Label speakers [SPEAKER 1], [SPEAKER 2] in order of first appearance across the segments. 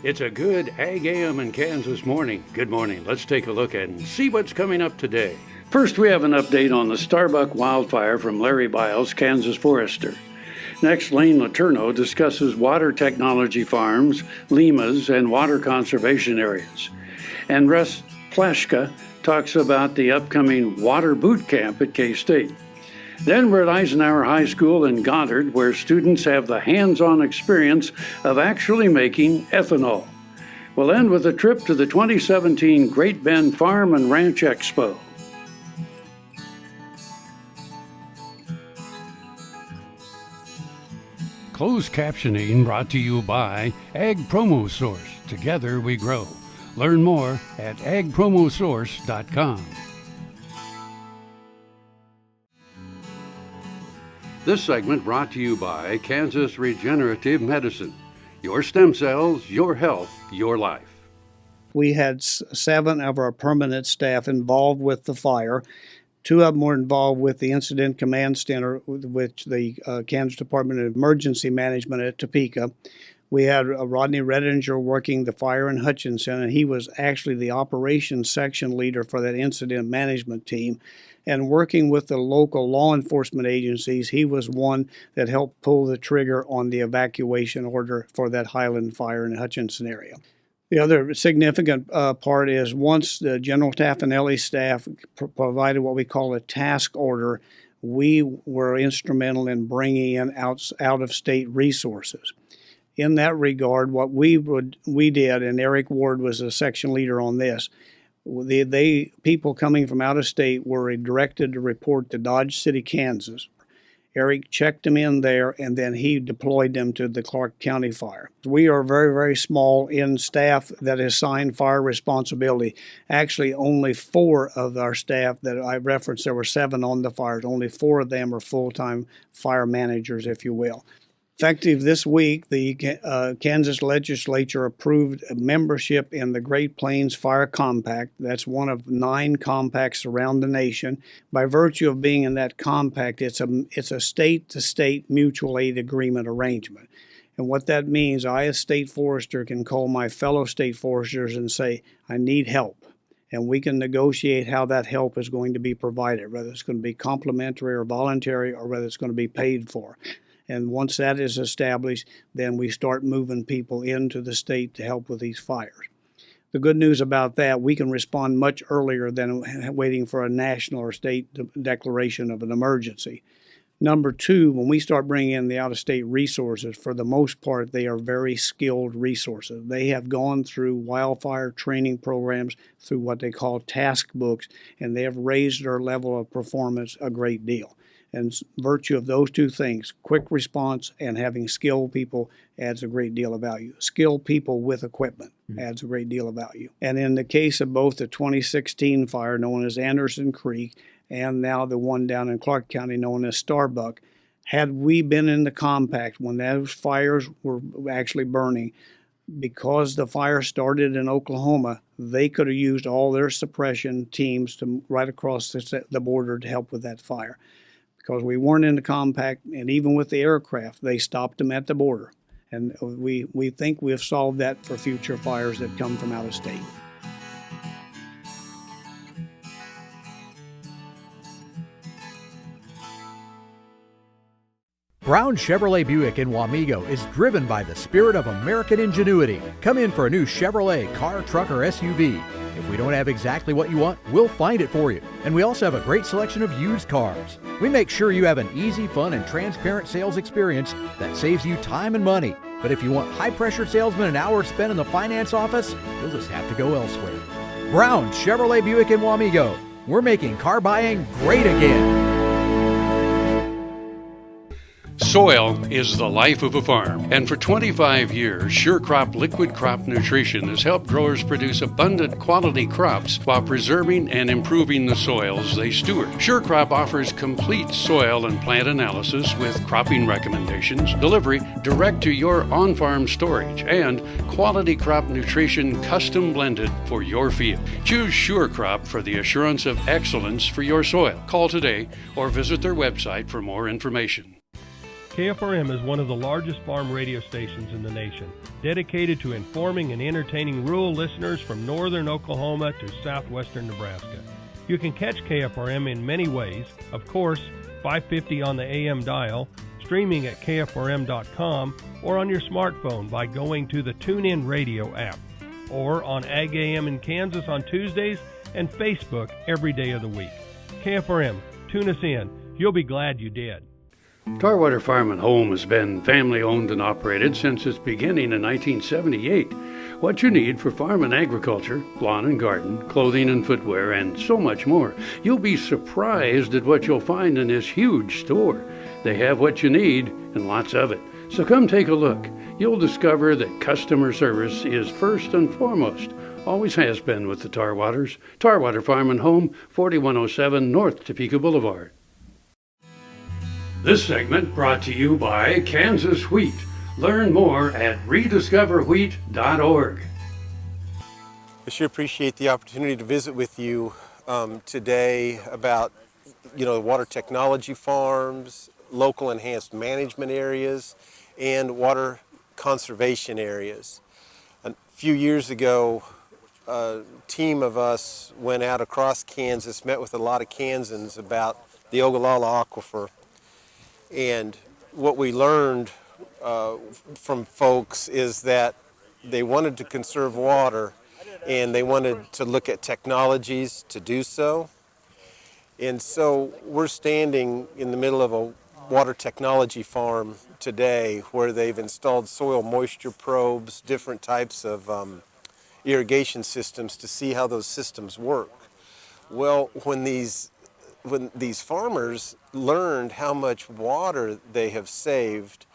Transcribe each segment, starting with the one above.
[SPEAKER 1] It's a good AGam in Kansas morning. Good morning. Let's take a look and see what's coming up today. First, we have an update on the Starbuck Wildfire from Larry Biles, Kansas Forrester. Next, Lane Letourneau discusses water technology farms, LEMAs, and water conservation areas. And Russ Plaschka talks about the upcoming water boot camp at K-State. Then we're at Eisenhower High School in Goddard, where students have the hands-on experience of actually making ethanol. We'll end with a trip to the 2017 Great Bend Farm and Ranch Expo. Closed captioning brought to you by Ag Promo Source. Together we grow. Learn more at agpromosource.com. This segment brought to you by Kansas Regenerative Medicine. Your stem cells, your health, your life.
[SPEAKER 2] We had 7 of our permanent staff involved with the fire. 2 of them were involved with the Incident Command Center, which the Kansas Department of Emergency Management at Topeka. We had Rodney Redinger working the fire in Hutchinson, and he was actually the operations section leader for that incident management team. And working with the local law enforcement agencies, he was one that helped pull the trigger on the evacuation order for that Highland fire in the Hutchinson area. The other significant part is once the general staff and LE staff provided what we call a task order, we were instrumental in bringing in out-of-state resources. In that regard, what we did, and Eric Ward was a section leader on this, people coming from out of state were directed to report to Dodge City, Kansas. Eric checked them in there, and then he deployed them to the Clark County fire. We are very, very small in staff that is assigned fire responsibility. Actually, only 4 of our staff that I referenced, there were 7 on the fires, only 4 of them are full-time fire managers, if you will. Effective this week, the Kansas legislature approved a membership in the Great Plains Fire Compact. That's one of 9 compacts around the nation. By virtue of being in that compact, it's a state-to-state mutual aid agreement arrangement. And what that means, I as state forester can call my fellow state foresters and say, I need help. And we can negotiate how that help is going to be provided, whether it's going to be complimentary or voluntary, or whether it's going to be paid for. And once that is established, then we start moving people into the state to help with these fires. The good news about that, we can respond much earlier than waiting for a national or state declaration of an emergency. Number 2, when we start bringing in the out-of-state resources, for the most part, they are very skilled resources. They have gone through wildfire training programs, through what they call task books, and they have raised their level of performance a great deal. And virtue of those 2 things, quick response and having skilled people adds a great deal of value. Skilled people with equipment adds a great deal of value. And in the case of both the 2016 fire known as Anderson Creek and now the one down in Clark County known as Starbuck, had we been in the compact when those fires were actually burning, because the fire started in Oklahoma, they could have used all their suppression teams to right across the border to help with that fire. Because we weren't in the compact, and even with the aircraft, they stopped them at the border. And we think we have solved that for future fires that come from out of state.
[SPEAKER 3] Brown Chevrolet Buick in Wamego is driven by the spirit of American ingenuity. Come in for a new Chevrolet car, truck, or SUV. If we don't have exactly what you want, we'll find it for you. And we also have a great selection of used cars. We make sure you have an easy, fun, and transparent sales experience that saves you time and money. But if you want high-pressure salesmen and hours spent in the finance office, you'll just have to go elsewhere. Brown Chevrolet Buick in Wamego. We're making car buying great again.
[SPEAKER 1] Soil is the life of a farm, and for 25 years, SureCrop Liquid Crop Nutrition has helped growers produce abundant quality crops while preserving and improving the soils they steward. SureCrop offers complete soil and plant analysis with cropping recommendations, delivery direct to your on-farm storage, and quality crop nutrition custom blended for your field. Choose SureCrop for the assurance of excellence for your soil. Call today or visit their website for more information.
[SPEAKER 4] KFRM is one of the largest farm radio stations in the nation, dedicated to informing and entertaining rural listeners from northern Oklahoma to southwestern Nebraska. You can catch KFRM in many ways. Of course, 550 on the AM dial, streaming at kfrm.com, or on your smartphone by going to the TuneIn Radio app, or on AGam in Kansas on Tuesdays and Facebook every day of the week. KFRM, tune us in. You'll be glad you did.
[SPEAKER 1] Tarwater Farm and Home has been family owned and operated since its beginning in 1978. What you need for farm and agriculture, lawn and garden, clothing and footwear, and so much more. You'll be surprised at what you'll find in this huge store. They have what you need and lots of it. So come take a look. You'll discover that customer service is first and foremost. Always has been with the Tarwaters. Tarwater Farm and Home, 4107 North Topeka Boulevard. This segment brought to you by Kansas Wheat. Learn more at rediscoverwheat.org.
[SPEAKER 5] I sure appreciate the opportunity to visit with you today about, water technology farms, local enhanced management areas, and water conservation areas. A few years ago, a team of us went out across Kansas, met with a lot of Kansans about the Ogallala Aquifer. And what we learned from folks is that they wanted to conserve water and they wanted to look at technologies to do so. And so we're standing in the middle of a water technology farm today where they've installed soil moisture probes, different types of irrigation systems to see how those systems work. Well, when these farmers learned how much water they have saved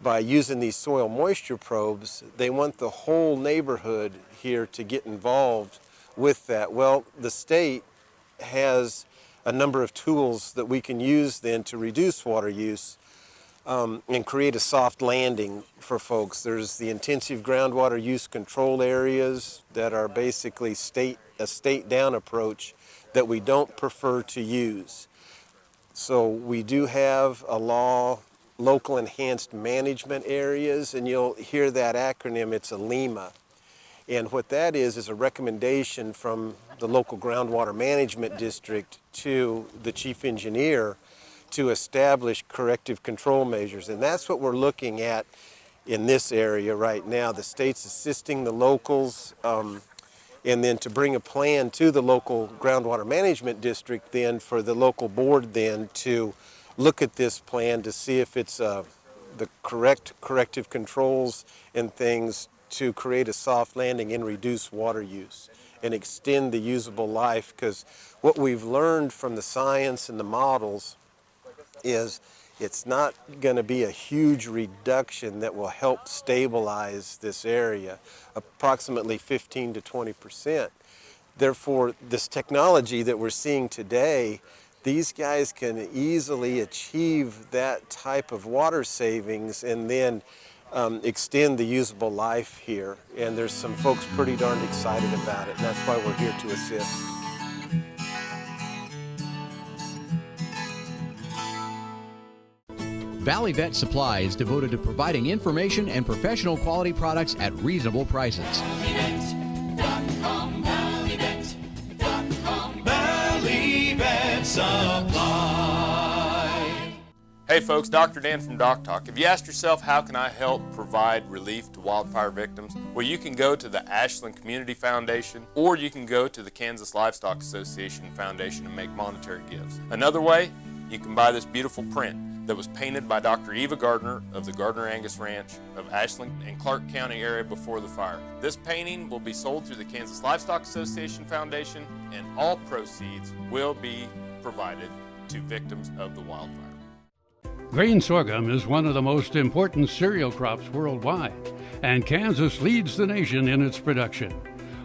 [SPEAKER 5] by using these soil moisture probes, they want the whole neighborhood here to get involved with that. Well, the state has a number of tools that we can use then to reduce water use and create a soft landing for folks. There's the intensive groundwater use control areas that are basically a state down approach that we don't prefer to use. So we do have a law, local enhanced management areas, and you'll hear that acronym, it's a LEMA. And what that is a recommendation from the local groundwater management district to the chief engineer to establish corrective control measures. And that's what we're looking at in this area right now. The state's assisting the locals, and then to bring a plan to the local groundwater management district then for the local board then to look at this plan to see if it's the correct corrective controls and things to create a soft landing and reduce water use and extend the usable life. Because what we've learned from the science and the models is it's not going to be a huge reduction that will help stabilize this area, approximately 15 to 20%. Therefore, this technology that we're seeing today, these guys can easily achieve that type of water savings and then extend the usable life here. And there's some folks pretty darned excited about it, and that's why we're here to assist.
[SPEAKER 3] Valley Vet Supply is devoted to providing information and professional quality products at reasonable prices.
[SPEAKER 6] ValleyVet.com, ValleyVet.com, Valley Vet Supply.
[SPEAKER 7] Hey folks, Dr. Dan from Doc Talk. Have you asked yourself, how can I help provide relief to wildfire victims? Well, you can go to the Ashland Community Foundation, or you can go to the Kansas Livestock Association Foundation and make monetary gifts. Another way, you can buy this beautiful print that was painted by Dr. Eva Gardner of the Gardner Angus Ranch of Ashland and Clark County area before the fire. This painting will be sold through the Kansas Livestock Association Foundation, and all proceeds will be provided to victims of the wildfire.
[SPEAKER 1] Grain sorghum is one of the most important cereal crops worldwide, and Kansas leads the nation in its production.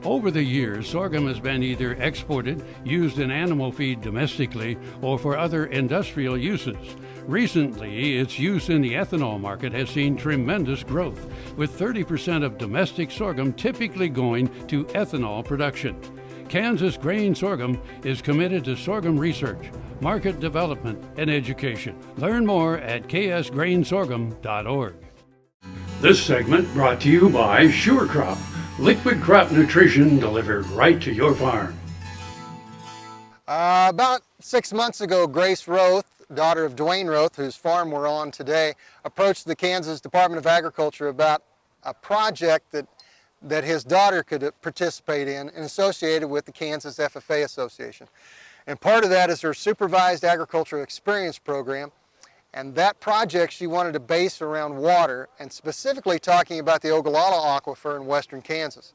[SPEAKER 1] Over the years, sorghum has been either exported, used in animal feed domestically, or for other industrial uses. Recently, its use in the ethanol market has seen tremendous growth, with 30% of domestic sorghum typically going to ethanol production. Kansas Grain Sorghum is committed to sorghum research, market development, and education. Learn more at ksgrainsorghum.org. This segment brought to you by Sure Crop, liquid crop nutrition delivered right to your farm.
[SPEAKER 8] About 6 months ago, Grace Roth, daughter of Dwayne Roth, whose farm we're on today, approached the Kansas Department of Agriculture about a project that his daughter could participate in and associated with the Kansas FFA Association. And part of that is her Supervised Agricultural Experience Program. And that project she wanted to base around water, and specifically talking about the Ogallala Aquifer in western Kansas.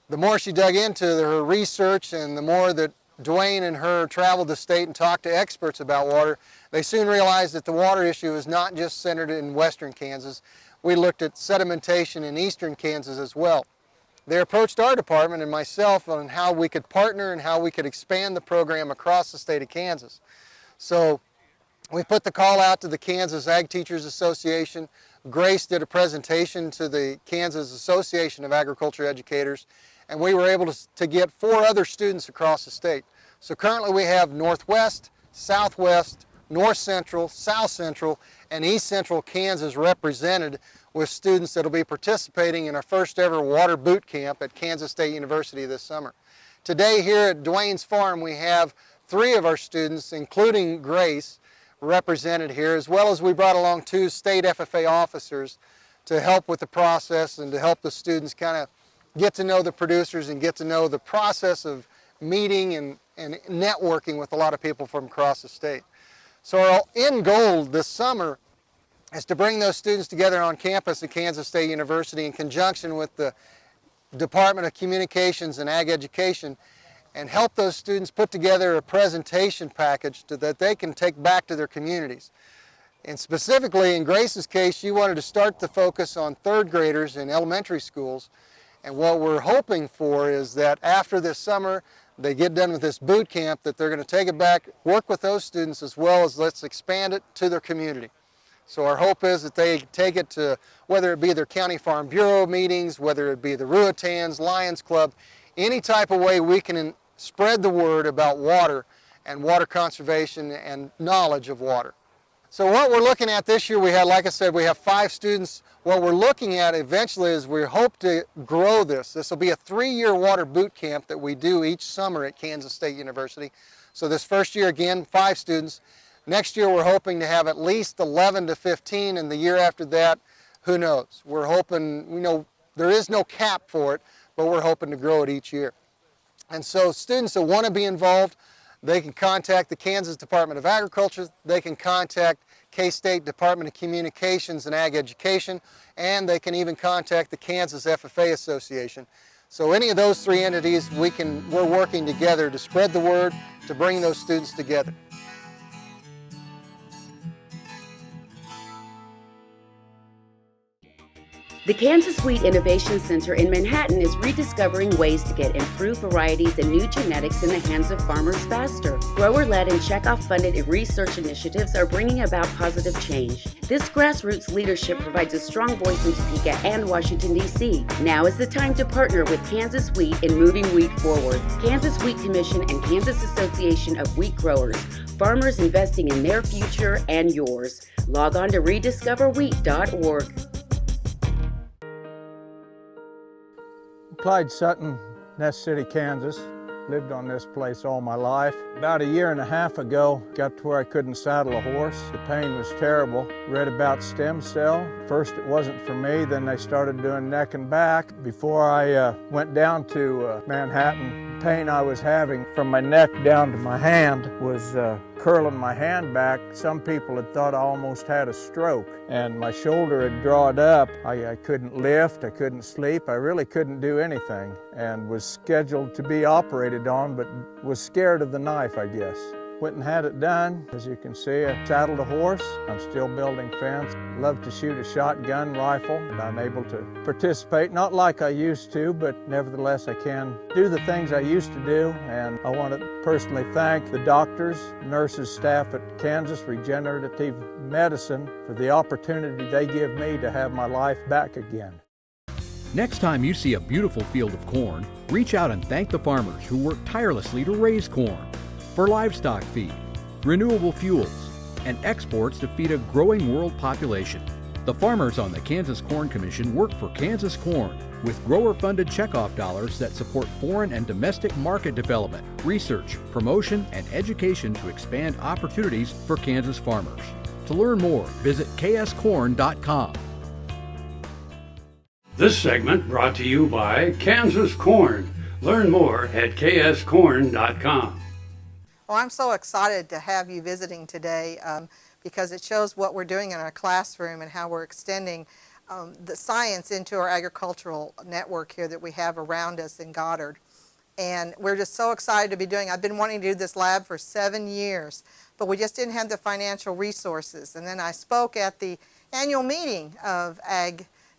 [SPEAKER 8] The more she dug into her research and the more that Dwayne and her traveled the state and talked to experts about water, they soon realized that the water issue is not just centered in western Kansas. We looked at sedimentation in eastern Kansas as well. They approached our department and myself on how we could partner and how we could expand the program across the state of Kansas. So we put the call out to the Kansas Ag Teachers Association. Grace did a presentation to the Kansas Association of Agriculture Educators, and we were able to get 4 other students across the state. So currently we have Northwest, Southwest, North Central, South Central, and East Central Kansas represented with students that will be participating in our first ever water boot camp at Kansas State University this summer. Today here at Dwayne's farm we have 3 of our students, including Grace, represented here, as well as we brought along 2 state FFA officers to help with the process and to help the students kind of get to know the producers and get to know the process of meeting and networking with a lot of people from across the state. So our end goal this summer is to bring those students together on campus at Kansas State University in conjunction with the Department of Communications and Ag Education and help those students put together a presentation package that they can take back to their communities. And specifically in Grace's case, she wanted to start the focus on 3rd graders in elementary schools. And what we're hoping for is that after this summer, they get done with this boot camp, that they're going to take it back, work with those students as well as let's expand it to their community. So our hope is that they take it to, whether it be their County Farm Bureau meetings, whether it be the Ruitans, Lions Club, any type of way we can spread the word about water and water conservation and knowledge of water. So what we're looking at this year, we had, like I said, we have 5 students. What we're looking at eventually is we hope to grow this. This will be a 3-year water boot camp that we do each summer at Kansas State University. So this first year, again, 5 students. Next year, we're hoping to have at least 11 to 15, and the year after that, who knows? We're hoping, there is no cap for it, but we're hoping to grow it each year. And so students that want to be involved, they can contact the Kansas Department of Agriculture, they can contact K-State Department of Communications and Ag Education, and they can even contact the Kansas FFA Association. So any of those 3 entities, we're working together to spread the word, to bring those students together.
[SPEAKER 9] The Kansas Wheat Innovation Center in Manhattan is rediscovering ways to get improved varieties and new genetics in the hands of farmers faster. Grower-led and checkoff-funded research initiatives are bringing about positive change. This grassroots leadership provides a strong voice in Topeka and Washington, D.C. Now is the time to partner with Kansas Wheat in moving wheat forward. Kansas Wheat Commission and Kansas Association of Wheat Growers. Farmers investing in their future and yours. Log on to rediscoverwheat.org.
[SPEAKER 10] Clyde Sutton, Nest City, Kansas. Lived on this place all my life. About 1.5 years ago, got to where I couldn't saddle a horse. The pain was terrible. Read about stem cell. First it wasn't for me, then they started doing neck and back. Before I went down to Manhattan, the pain I was having from my neck down to my hand was curling my hand back. Some people had thought I almost had a stroke, and my shoulder had drawed up. I couldn't lift, I couldn't sleep, I really couldn't do anything, and was scheduled to be operated on, but was scared of the knife, I guess. Went and had it done. As you can see, I saddled a horse. I'm still building fence. Love to shoot a shotgun rifle, and I'm able to participate, not like I used to, but nevertheless I can do the things I used to do. And I want to personally thank the doctors, nurses, staff at Kansas Regenerative Medicine for the opportunity they give me to have my life back again.
[SPEAKER 3] Next time you see a beautiful field of corn Reach out and thank the farmers who work tirelessly to raise corn, for livestock feed, renewable fuels, and exports to feed a growing world population. The farmers on the Kansas Corn Commission work for Kansas Corn with grower-funded checkoff dollars that support foreign and domestic market development, research, promotion, and education to expand opportunities for Kansas farmers. To learn more, visit kscorn.com.
[SPEAKER 1] This segment brought to you by Kansas Corn. Learn more at kscorn.com.
[SPEAKER 11] Well, I'm so excited to have you visiting today because it shows what we're doing in our classroom and how we're extending the science into our agricultural network here that we have around us in Goddard. And we're just so excited to be doing. I've been wanting to do this lab for 7 years, but we just didn't have the financial resources. And then I spoke at the annual meeting of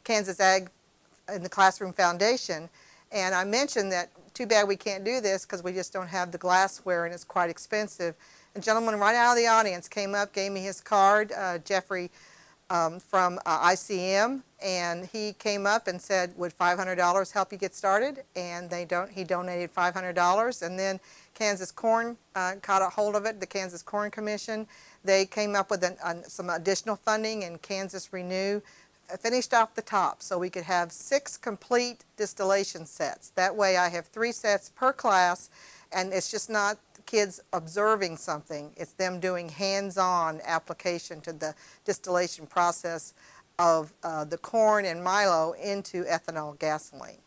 [SPEAKER 11] Kansas Ag in the Classroom Foundation, and I mentioned that too bad we can't do this because we just don't have the glassware and it's quite expensive. A gentleman right out of the audience came up, gave me his card, Jeffrey from ICM, and he came up and said, would $500 help you get started? And he donated $500, and then Kansas Corn caught a hold of it, the Kansas Corn Commission. They came up with some additional funding, and Kansas Renew finished off the top so we could have 6 complete distillation sets. That way I have 3 sets per class, and it's just not kids observing something, it's them doing hands-on application to the distillation process of the corn and milo into ethanol gasoline.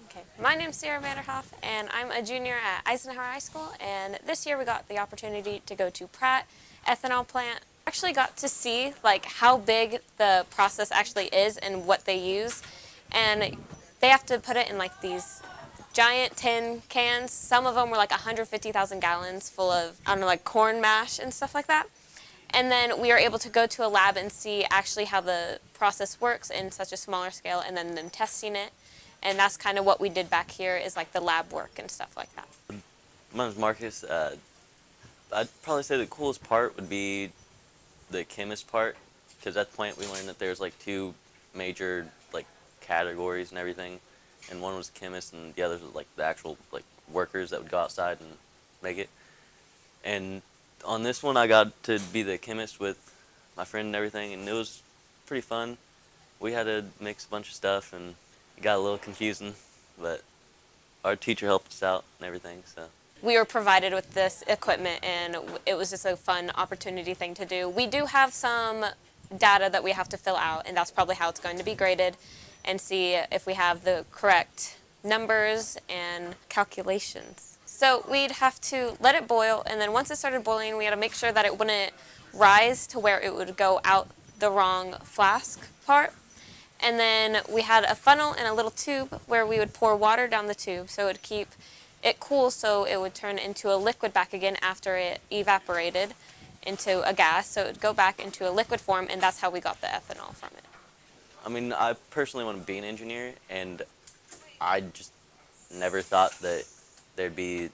[SPEAKER 12] Okay, my name's Sarah Vanderhoff, and I'm a junior at Eisenhower High School, and this year we got the opportunity to go to Pratt ethanol plant. Actually got to see like how big the process actually is and what they use, and they have to put it in like these giant tin cans. Some of them were like 150,000 gallons full of, I don't know, like corn mash and stuff like that. And then we were able to go to a lab and see actually how the process works in such a smaller scale, and then them testing it. And that's kind of what we did back here, is like the lab work and stuff like that.
[SPEAKER 13] My name's Marcus. I'd probably say the coolest part would be the chemist part, because at the plant we learned that there's like 2 major like categories and everything, and one was chemists and the other was like the actual like workers that would go outside and make it. And on this one I got to be the chemist with my friend and everything, and it was pretty fun. We had to mix a bunch of stuff and it got a little confusing, but our teacher helped us out and everything. So
[SPEAKER 12] we were provided with this equipment, and it was just a fun opportunity thing to do. We do have some data that we have to fill out, and that's probably how it's going to be graded, and see if we have the correct numbers and calculations. So we'd have to let it boil, and then once it started boiling, we had to make sure that it wouldn't rise to where it would go out the wrong flask part. And then we had a funnel and a little tube where we would pour water down the tube so it would keep it cool, so it would turn into a liquid back again after it evaporated into a gas. So it would go back into a liquid form, and that's how we got the ethanol from it.
[SPEAKER 13] I mean, I personally want to be an engineer, and I just never thought that there'd be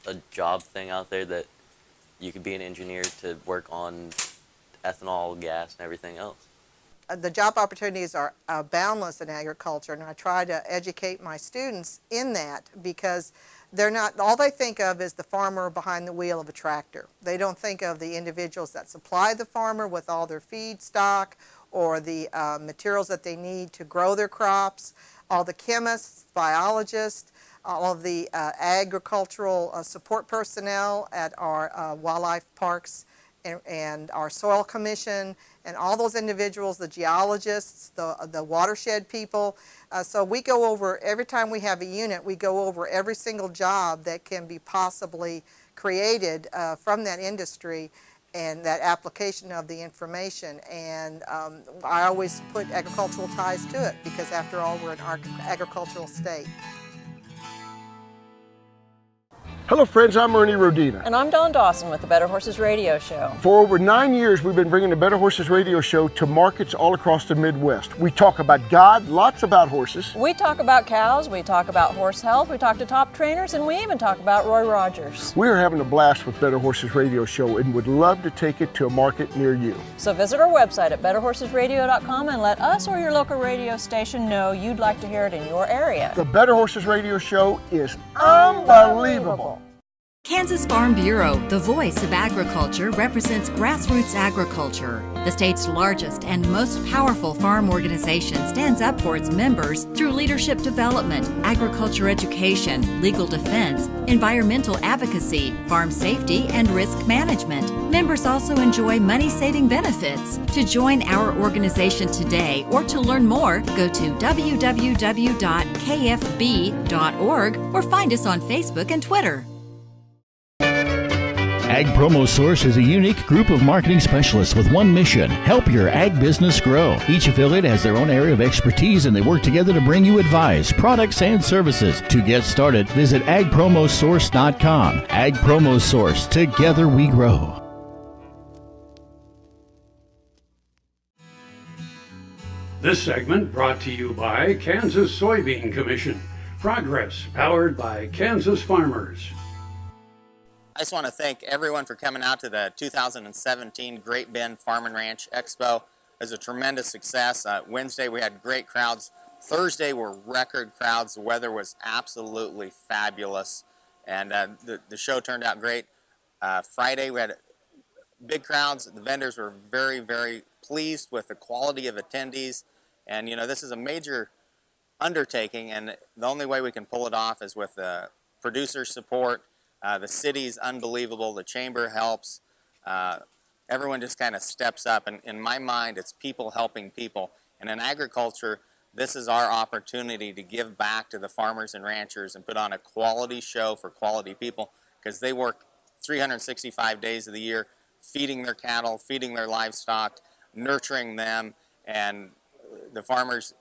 [SPEAKER 13] a job thing out there that you could be an engineer to work on ethanol, gas, and everything else.
[SPEAKER 11] The job opportunities are boundless in agriculture, and I try to educate my students in that, because they're not, all they think of is the farmer behind the wheel of a tractor. They don't think of the individuals that supply the farmer with all their feedstock or the materials that they need to grow their crops, all the chemists, biologists, all of the agricultural support personnel at our wildlife parks and our soil commission, and all those individuals, the geologists, the watershed people. So we go over, every time we have a unit, we go over every single job that can be possibly created from that industry and that application of the information. And I always put agricultural ties to it, because after all, we're an agricultural state.
[SPEAKER 14] Hello friends, I'm Ernie Rodina.
[SPEAKER 15] And I'm Dawn Dawson with the Better Horses Radio Show.
[SPEAKER 14] For over 9 years, we've been bringing the Better Horses Radio Show to markets all across the Midwest. We talk about God, lots about horses.
[SPEAKER 15] We talk about cows, we talk about horse health, we talk to top trainers, and we even talk about Roy Rogers.
[SPEAKER 14] We're having a blast with Better Horses Radio Show and would love to take it to a market near you.
[SPEAKER 15] So visit our website at betterhorsesradio.com and let us or your local radio station know you'd like to hear it in your area.
[SPEAKER 14] The Better Horses Radio Show is unbelievable.
[SPEAKER 16] Kansas Farm Bureau, the voice of agriculture, represents grassroots agriculture. The state's largest and most powerful farm organization stands up for its members through leadership development, agriculture education, legal defense, environmental advocacy, farm safety, and risk management. Members also enjoy money-saving benefits. To join our organization today or to learn more, go to www.kfb.org or find us on Facebook and Twitter.
[SPEAKER 17] Ag Promo Source is a unique group of marketing specialists with one mission: help your ag business grow. Each affiliate has their own area of expertise and they work together to bring you advice, products, and services. To get started, visit agpromosource.com. Ag Promo Source. Together we grow.
[SPEAKER 1] This segment brought to you by Kansas Soybean Commission. Progress powered by Kansas farmers.
[SPEAKER 18] I just want to thank everyone for coming out to the 2017 Great Bend Farm and Ranch Expo. It was a tremendous success. Wednesday we had great crowds. Thursday were record crowds. The weather was absolutely fabulous, and the show turned out great. Friday we had big crowds. The vendors were very, very pleased with the quality of attendees, and you know, this is a major undertaking, and the only way we can pull it off is with producer support. The city's unbelievable. The chamber helps. Everyone just kind of steps up. And in my mind, it's people helping people. And in agriculture, this is our opportunity to give back to the farmers and ranchers and put on a quality show for quality people, because they work 365 days of the year feeding their cattle, feeding their livestock, nurturing them. And the farmers,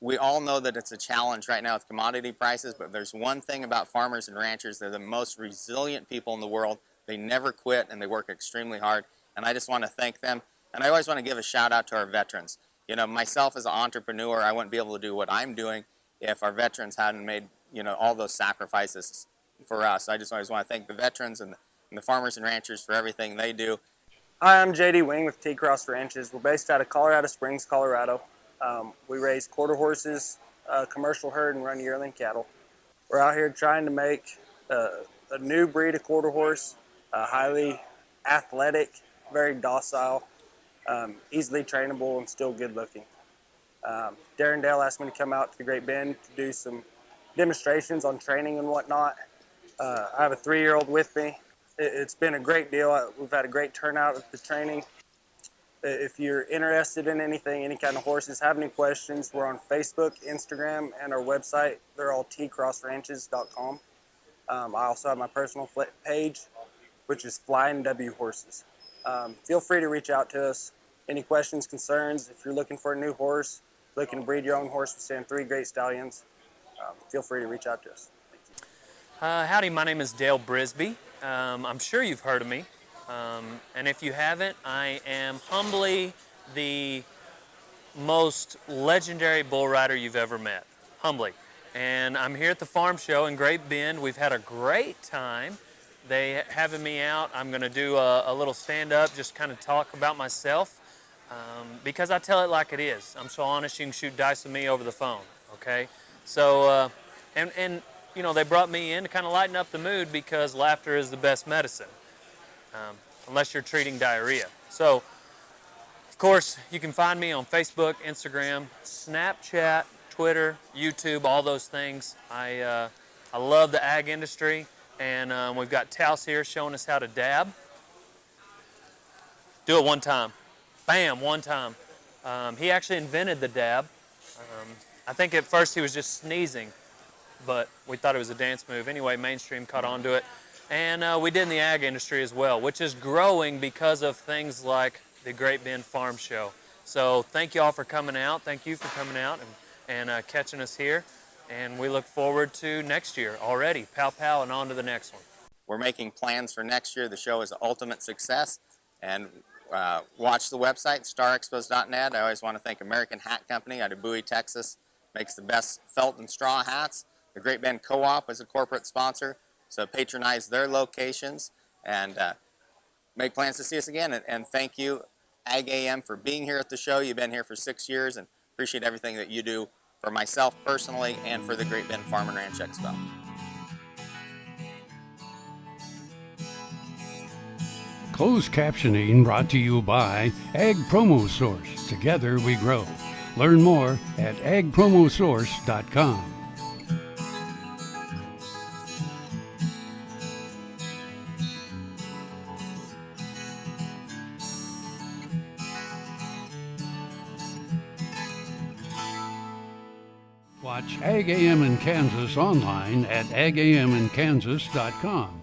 [SPEAKER 18] we all know that it's a challenge right now with commodity prices, but there's one thing about farmers and ranchers: they're the most resilient people in the world. They never quit and they work extremely hard, and I just want to thank them. And I always want to give a shout out to our veterans. You know, myself as an entrepreneur, I wouldn't be able to do what I'm doing if our veterans hadn't made, you know, all those sacrifices for us. I just always want to thank the veterans and the farmers and ranchers for everything they do.
[SPEAKER 19] Hi, I'm JD Wing with T-Cross Ranches. We're based out of Colorado Springs, Colorado. We raise quarter horses, commercial herd, and run yearling cattle. We're out here trying to make a new breed of quarter horse, highly athletic, very docile, easily trainable, and still good looking. Darren Dale asked me to come out to the Great Bend to do some demonstrations on training and whatnot. I have a 3-year-old with me. It's been a great deal. We've had a great turnout at the training. If you're interested in anything, any kind of horses, have any questions, we're on Facebook, Instagram, and our website. They're all tcrossranches.com. I also have my personal page, which is Flying W Horses. Feel free to reach out to us. Any questions, concerns, if you're looking for a new horse, looking to breed your own horse, we're seeing 3 great stallions, feel free to reach out to us. Thank you.
[SPEAKER 20] Howdy, my name is Dale Brisby. I'm sure you've heard of me. And if you haven't, I am humbly the most legendary bull rider you've ever met. Humbly. And I'm here at the farm show in Great Bend. We've had a great time. They having me out. I'm going to do a little stand-up, just kind of talk about myself, because I tell it like it is. I'm so honest, you can shoot dice with me over the phone, okay? So, and you know, they brought me in to kind of lighten up the mood, because laughter is the best medicine. Unless you're treating diarrhea. So, of course, you can find me on Facebook, Instagram, Snapchat, Twitter, YouTube, all those things. I love the ag industry, and we've got Taos here showing us how to dab. Do it one time. Bam, one time. He actually invented the dab. I think at first he was just sneezing, but we thought it was a dance move. Anyway, mainstream caught on to it. And we did in the ag industry as well, which is growing because of things like the Great Bend Farm Show. So thank you all for coming out. Thank you for coming out and catching us here. and we look forward to next year already. Pow pow and on to the next one.
[SPEAKER 18] We're making plans for next year. The show is an ultimate success, and watch the website, starexpos.net. I always want to thank American Hat Company out of Bowie, Texas. Makes the best felt and straw hats. The Great Bend Co-op is a corporate sponsor, so patronize their locations and make plans to see us again. And thank you, AGam, for being here at the show. You've been here for 6 years, and appreciate everything that you do for myself personally and for the Great Bend Farm and Ranch Expo.
[SPEAKER 1] Closed captioning brought to you by Ag Promo Source. Together we grow. Learn more at agpromosource.com. Watch AgAM in Kansas online at agaminkansas.com.